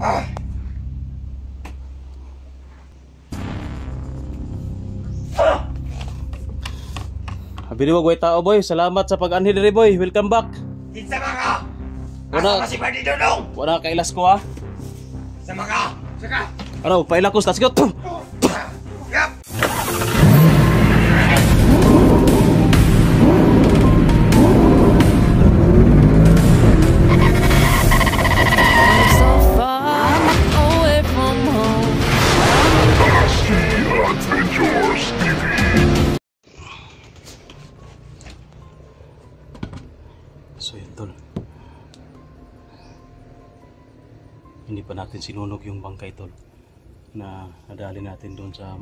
Bini mo tao boy, salamat sa pag-anhi diri boy. Welcome back. Kinsa ka? Wala si Party Dodong. Wala kailas ko ha. Sama ka. Saka. Ano, paila ko sa sigot. Yap. So yun tol, hindi pa natin sinunog yung bangkay tol na nadali natin doon sa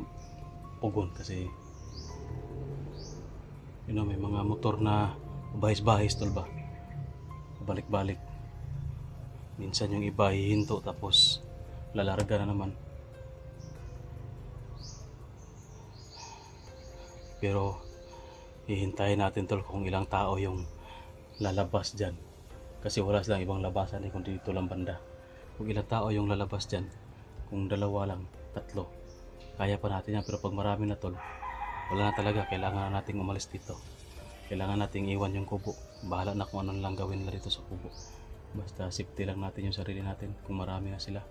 Pugon kasi may mga motor na bahis-bahis tol ba, balik-balik. Minsan yung iba hihinto tapos lalarga na naman. Pero hihintayin natin tol kung ilang tao yung lalabas dyan kasi wala silang ibang labasan kung dito lang banda. Kung ilang tao yung lalabas dyan, kung dalawa lang, tatlo, kaya pa natin yan. Pero pag marami na tol, wala na talaga. Kailangan na nating umalis dito, kailangan nating iwan yung kubo. Bahala na kung ano lang gawin nila dito sa kubo, basta safety lang natin yung sarili natin kung marami na sila.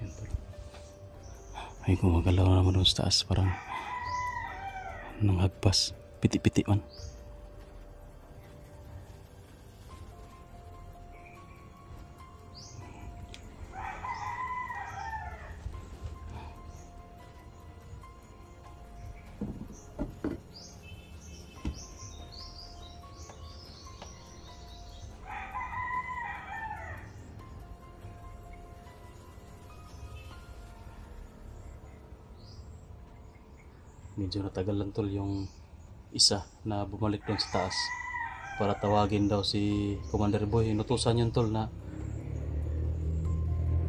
Yan tol. Ay, gumagalaw na naman doon sa taas, parang nanghagpas, piti-piti man. Medyo natagal lang tol yung isa na bumalik doon sa taas para tawagin daw si Commander Boy. Inutusan yun tol na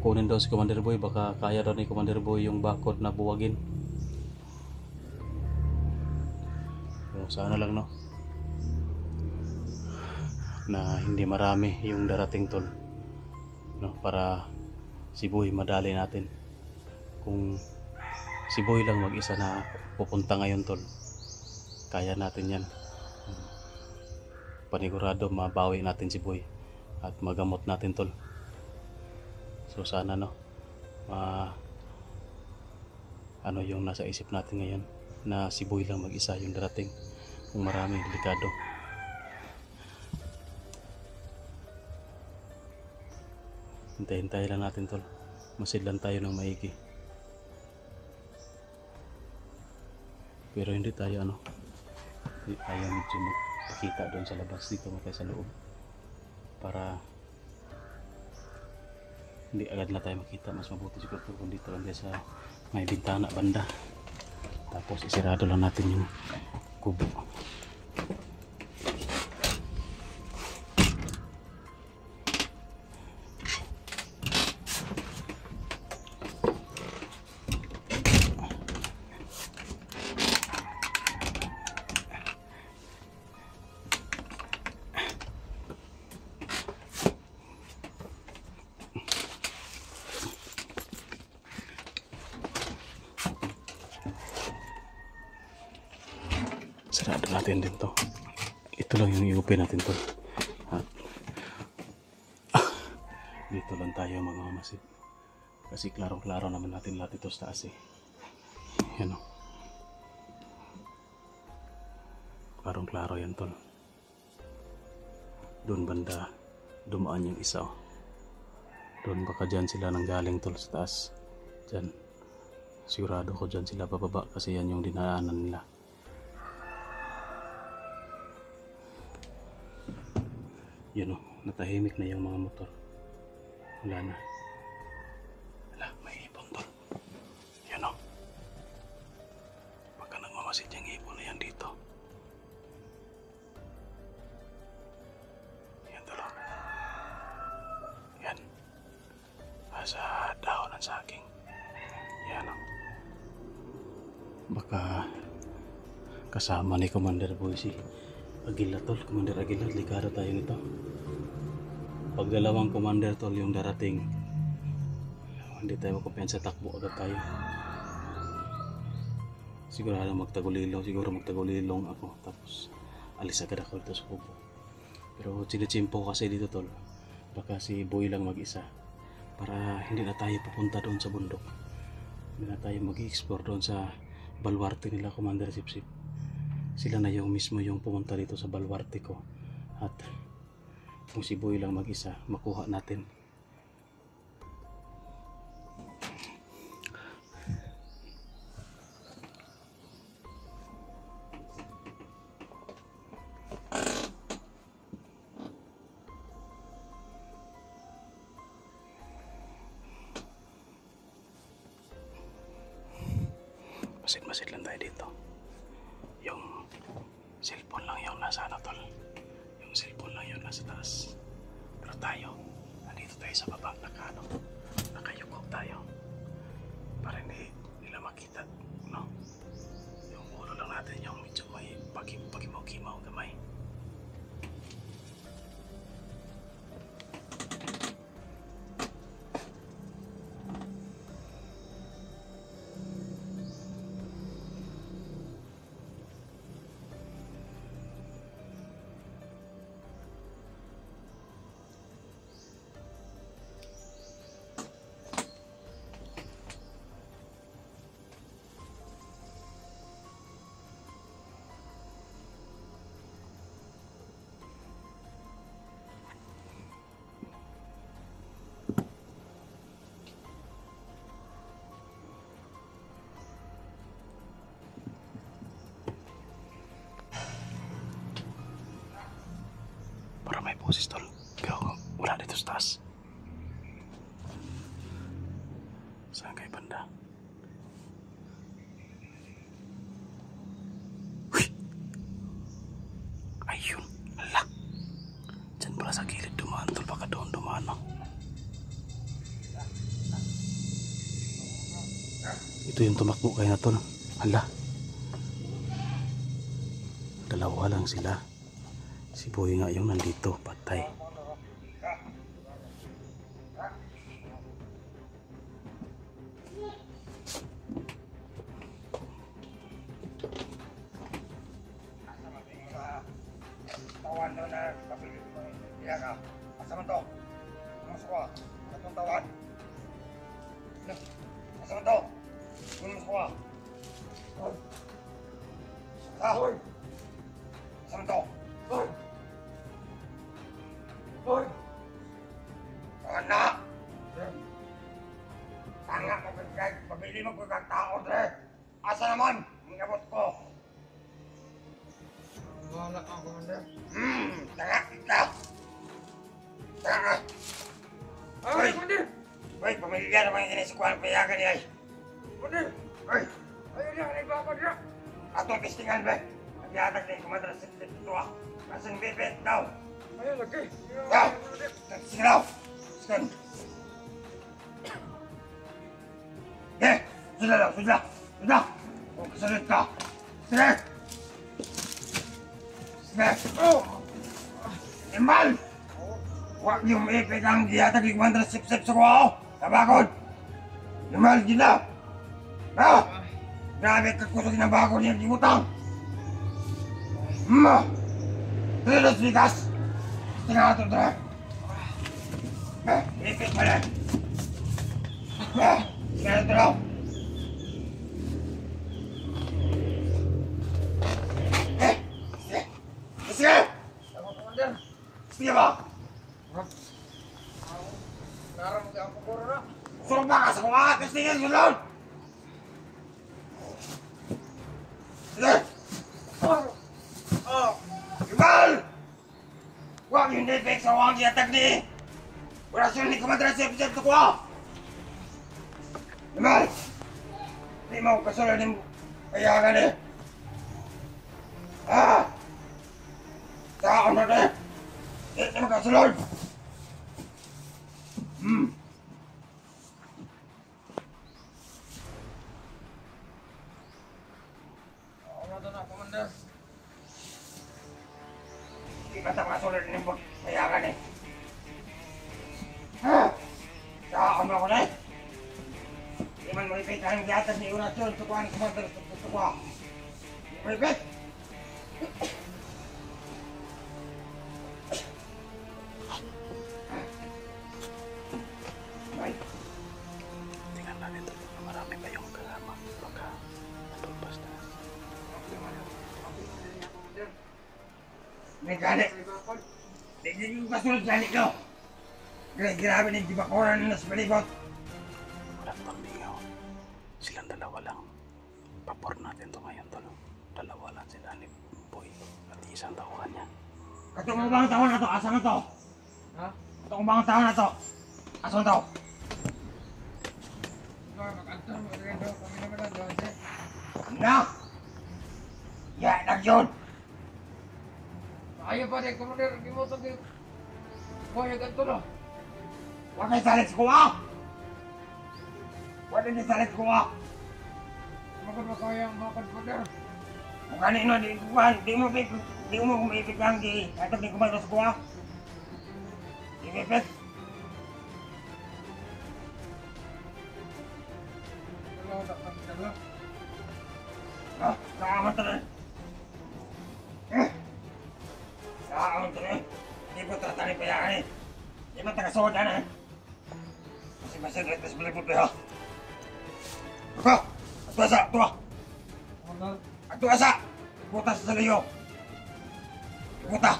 kunin daw si Commander Boy, baka kaya daw ni Commander Boy yung bakod na buwagin. So, sana lang no na hindi marami yung darating tol, no, para si Boy madali natin. Kung si Boy lang mag-isa na pupunta ngayon tol, kaya natin yan. Panigurado mabawi natin si Boy at magamot natin tol. So sana no ano yung nasa isip natin ngayon, na si Boy lang mag-isa yung darating. Kung marami, delikado. Hintay-hintay lang natin tol, masidlan tayo ng maigi. Pero hindi tayo medyo magpakita doon sa labas, dito mo tayo sa loob para hindi agad na tayo makita. Mas mabuti siguro kung dito lang tayo sa may bintana banda, tapos isirado lang natin yung kubo. Sarado natin din to. Ito lang yung iupin natin to. At dito lang tayo magmamasid kasi klarong-klaro naman natin lahat ito sa taas yan o. Klarong-klaro yan tol. Doon banda dumaan yung isa o. Doon baka dyan sila nanggaling tol sa taas. Dyan sigurado ko dyan sila bababa kasi yan yung dinaanan nila. Yun o, natahimik na yung mga motor. Wala na. Wala, may ipon tol. Yun o. Baka nagmamasid yung ipon na yan dito. Yan tol o. Yan. Sa dahon ng saging. Yan o. Baka kasama ni Commander Boy si Aguila tol, Commander Aguila, ligado tayo nito. Pag dalawang commander tol yung darating, hindi tayo magkumpiyansa, takbo agad tayo. Siguro magtagulilong ako, tapos alis agad ako dito sa kubo. Pero sinitsimpo kasi dito tol, baka si Boy lang mag-isa, para hindi na tayo pupunta doon sa bundok. Hindi na tayo mag-i-explore doon sa baluarte nila Commander Sipsip. Sila na yung mismo yung pumunta dito sa baluarte ko, at kung si Boy lang mag-isa, makuha natin. Masid-masid lang tayo dito. Yung cellphone lang yung nasa ano tol. Yung cellphone lang yung nasa taas. Pero tayo, nandito tayo sa baba, nakayuko tayo. Para hindi nila makita, no? Yung ulo lang natin yung medyo may pagimaw-gimaw gamay. Para may boses tol, pero wala dito sa taas. Saan kayo banda? Uy! Ayun, hala. Diyan pala sa gilid dumaan tol, baka doon dumaan, no? Ito yung tumakbo kayo na tol. Hala. Dalawa lang sila. Si Boy nga yung nandito, patay. Tawan doon na kapilip mo. Iya ka. Asa man to? Mas ko. Atong tawan. Asa man to? Mas ko. Asa man to? Anak! Tanga ka pagkag, pabili mo pagkag tao, Dre! Asa naman? Ngabot ko! Wala ka, Commander. Tanga ka! Tanga! Ay, Commander! Ay, pamilya naman yung inisikuhan payagan niya. Commander! Ay! Ayun na, naibaba niya! Atong pistingan, be! Nagyatag na yung Commander sa ito, ah! Kasang bibit daw! Ayun, lagi! Ya! Sige daw! Sige! Eh! Sudah daw! Sudah! Sudah! Huwag kasalit ka! Sige! Sige! Oh! Imbal! Huwag yung ipit ang diyatag yung Commander sip-sip sa kuha ko! Tabakod! Imbal, gila! Ah! Grabe kakusog na bago niya yung utang! Tilos bigas! Tingnan ito, Dre! Ipit pa rin! Tingnan ito daw! Sige! Sige ba? Narang ka ang pagkuro na! Surong ba ka sa mga kastingin, sulod! Sige! Imal! Huwag yung nilipik sa huwag yatag ni! Orasyon ni Commander Sip-Sip to ko! Imal! Di mo kasulod ng payagan eh! Ah! Saan na de! Di mo kasulod! Ako na ito na, Commander. Di ba ito makasulod ng bayagan eh? Ha? Saan mo ako na eh? Di man mo ipit ang gatas ni orasyon sa kuhan kumantar sa kuha. Di mo ipit? Ay, Tingnan natin tol kung marami pa yung kasama pagka natulpas na. may gani. Di yung kasulod gani ko. Grabe na yung dibakoran na sa palibot. Walang pagmingaw. Silang dalawa lang. Papor natin to ngayon tol. Dalawa lang sila ni Boy at isang tauhan niya. Katong bang taon na to? Asa na to? Ha? Katong bang taon na to? Asa na to? Na! Ya, nagyon! Ayaw pa rin, Commander. Hindi mo ito kaya ganito na. Huwag kayo salit sa kuha! Huwag kayo salit sa kuha! Bakit ba kaya ang mga Commander? Kung kanino, di mo kumipit lang di atap di kumain sa kuha. Di pipit. Wala, wala. Ha? Nakaman to na. Nakaman to na. Di po tratanin pa yan eh. Di man taga-sood yan eh. Kasi masaglit na sa balibot ha. Ako! Ato asa! Ato! Commander. Ato asa! Butas sa liyo! Buta!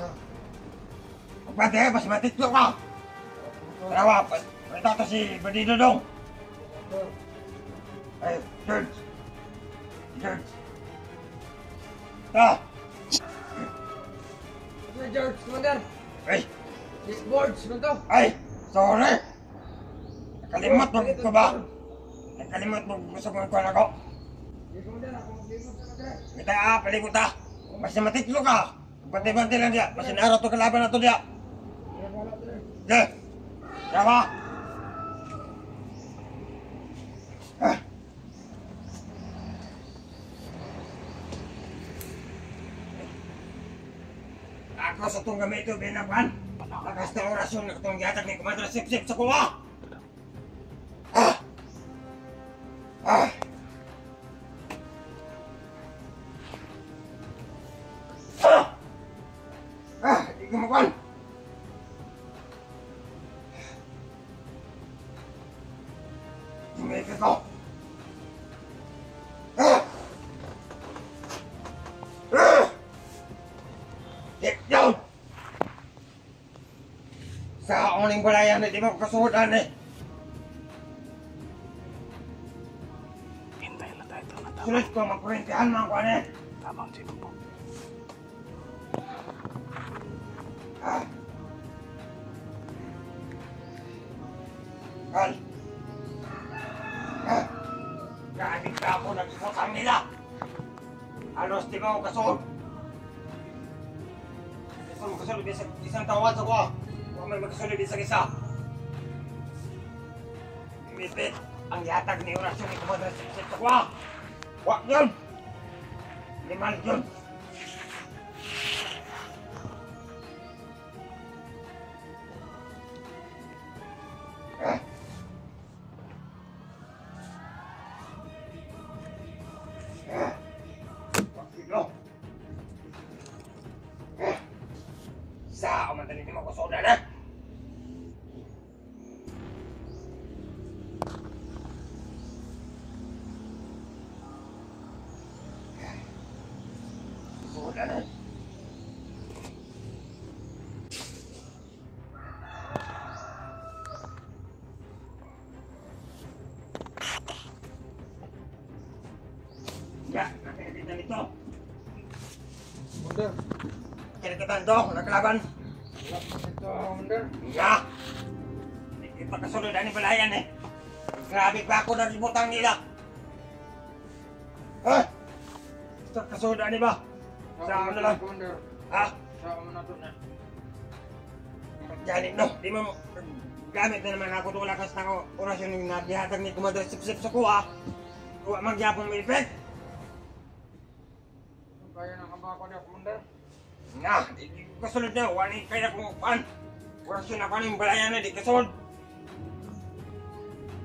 Pagpate, mas matitlo ka! Tarawa, pagkita to si Bandido dong! Ay, George! George! Ta! Ano George, Commander? Ay! This boards, ano to? Ay! Sorry! Nakalimot mo ko ba? Nakalimot mo gusto mo ko ako? Yes, Commander. Ako mag-imot sa Commander. Kita palikot ta! Mas matitlo ka! Bante-bante lang dia! Mas naaraw to kalaban na to dia! Kaya wala to rin. Ge! Yawa! Ah! Ako sa itong gamit ito, binapan. Lakas na orasyon na itong yatag ni Commander Sip-Sip sa kuha. Ah! Ah! Ah! Ah! Hindi ko makuhan. Tumigil ko. Ah! Ah! Get down! Sa uling balayan na di mo kasudan eh. Hintayin lang tayo tol na Sulit ko magkurintihan mga kuhan eh. tamang sino po. Ah! Kal! Ah! Grabe ka ako nagsusang nila! Halos di mo kasuod! Gusto mo kasulod isang tawad sa kuha! Huwag may magkasulod isang isa! Mipit ang yatag ni orasyon ni Commander Sip-Sip sa kuha! Huwag yun! Limal yun! Ah! Ah! Huwag yun! Ah! Sao man tali di mo kasudan ha? Kasudan ha? Ya, nakikita nito. Commander. Kinikitan to, naglaban. Wala pa ito, Commander. Ya! Hindi pa kasunod ang balayan eh. Grabe pa ako nalibutang nila. Ha? Gusto kasunod ani ba? Sa ano lang? Commander. Ha? Sa mo na to na. Janit no, di mo gamit na naman ako doon lakas na ako orasyon yung nabihatag ni Commander Sip-Sip sa kuha. Kuha magyapong may effect. Kaya ng kabako niya, Commander. Na, di kasunod na, wani kaya kung upan. Wala siya na kanin balayan na, di kasunod.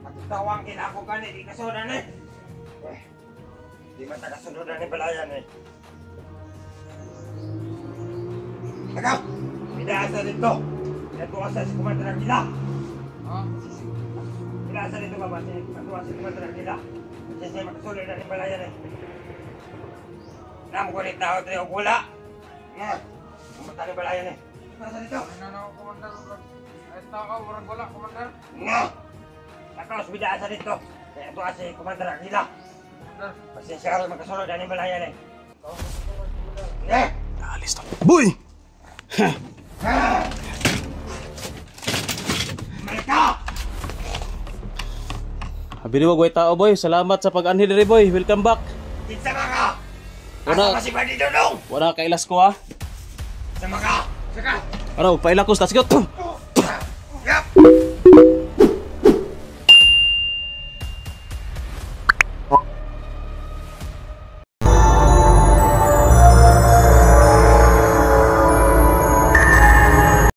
Pagtawang kinako ka ni, di kasunod na eh. Di mata kasunod na ni balayan eh. Tagaw! Pinasa dito! Pinatuwa sa si Kumandra Gila! Ha? Pinasa dito ba ba? Pinatuwa si Kumandra Gila! Kasi siya makasunod na ni balayan eh. Namu ko rin tao tayo gula! Nga! Kumata ni balayan eh. Pinasa dito! Ano na ako, Commander? Ay, tao, warang wala, Commander. Nga! Tapos binasa dito! Pinatuwa si Kumandra Gila! Commander. Kasi siya ka rin makasunod na ni balayan eh. Nga! Naalis to. Boy! Malika! Habi ni wag tao boy. Salamat sa pag-anhi diri boy. Welcome back. Kinsa ka! Wala. Asa ba si Badi Dodong? Wala ka ilas ko ha. Sama ka! Saka! Ano, pailakos ta sigot.